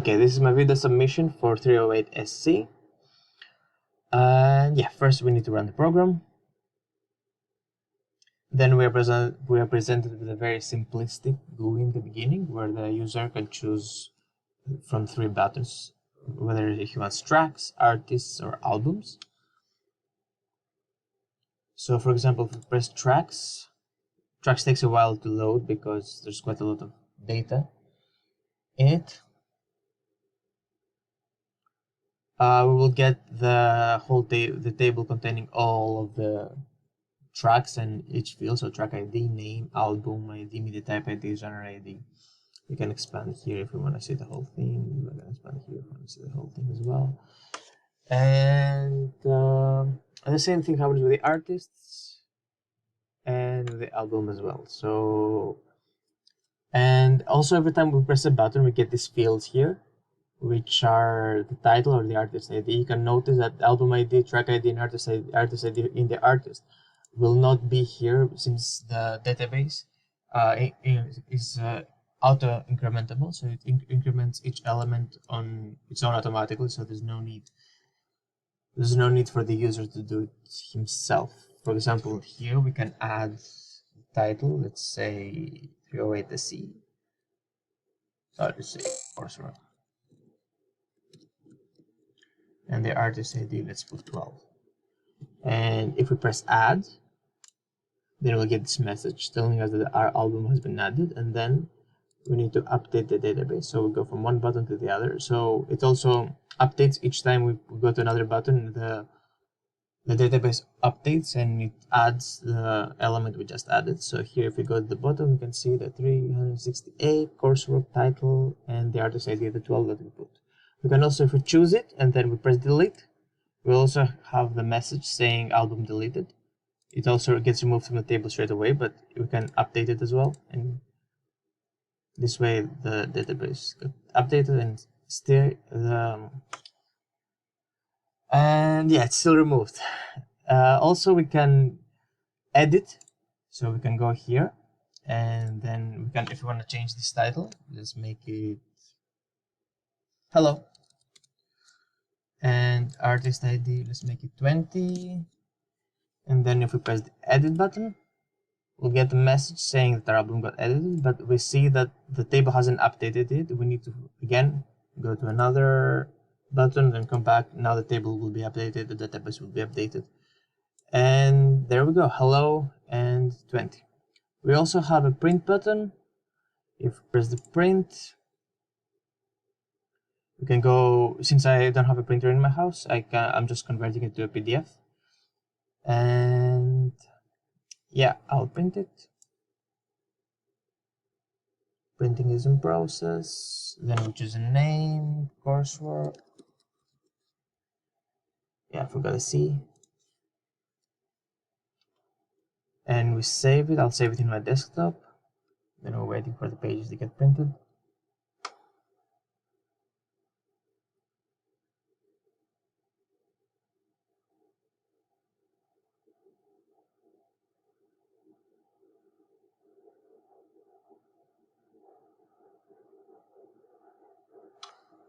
Okay, this is my video submission for 308SC. And yeah, first we need to run the program. Then we are presented with a very simplistic GUI in the beginning, where the user can choose from 3 buttons, whether he wants tracks, artists, or albums. So for example, if we press tracks takes a while to load because there's quite a lot of data in it. We will get the whole the table containing all of the tracks and each field, so track ID, name, album ID, media type ID, genre ID. We can expand here if we want to see the whole thing. We can expand here if we want to see the whole thing as well. And the same thing happens with the artists and the album as well. So, and also every time we press a button, we get these fields here, which are the title or the artist ID. You can notice that album ID, track ID, and artist ID in the artist will not be here, since the database is auto incrementable, so it increments each element on its own automatically, so there's no need for the user to do it himself. For example, here we can add title, let's say 308SC. Let's say coursework. And the artist ID, let's put 12. And if we press add, then we'll get this message telling us that our album has been added, and then we need to update the database. So we go from one button to the other. So it also updates each time we go to another button. The database updates and it adds the element we just added. So here, if we go to the bottom, you can see the 368 coursework title and the artist ID, the 12 that we put. We can also, if we choose it and then we press delete, we also have the message saying album deleted. It also gets removed from the table straight away, but we can update it as well. And this way the database got updated and still and yeah, it's still removed. Also, we can edit, so we can go here and then we can, if we want to change this title, let's make it hello, and artist ID, let's make it 20. And then if we press the edit button, we'll get a message saying that our album got edited, but we see that the table hasn't updated it. We need to again go to another button, then come back. Now the table will be updated, the database will be updated. And there we go, hello and 20. We also have a print button. If we press the print, we can go, since I don't have a printer in my house, I'm just converting it to a PDF. And yeah, I'll print it. Printing is in process. Then we choose a name, coursework. Yeah, I forgot a C. And we save it. I'll save it in my desktop. Then we're waiting for the pages to get printed.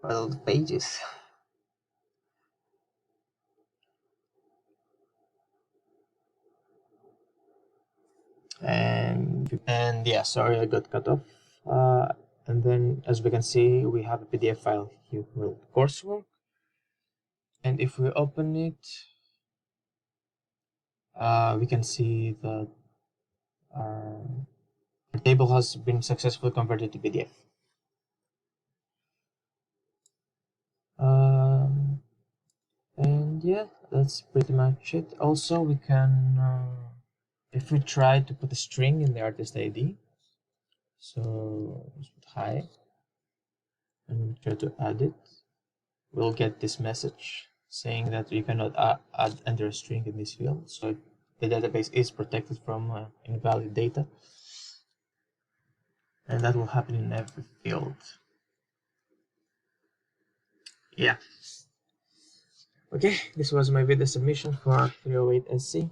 All the pages. And yeah, sorry, I got cut off. And then, as we can see, we have a PDF file here with coursework. And if we open it, we can see that our table has been successfully converted to PDF. And yeah, that's pretty much it. Also, we can, if we try to put a string in the artist ID, so let's put hi, and we try to add it, we'll get this message saying that you cannot enter a string in this field. So the database is protected from invalid data, and that will happen in every field. Yeah. Okay, this was my video submission for 308SC.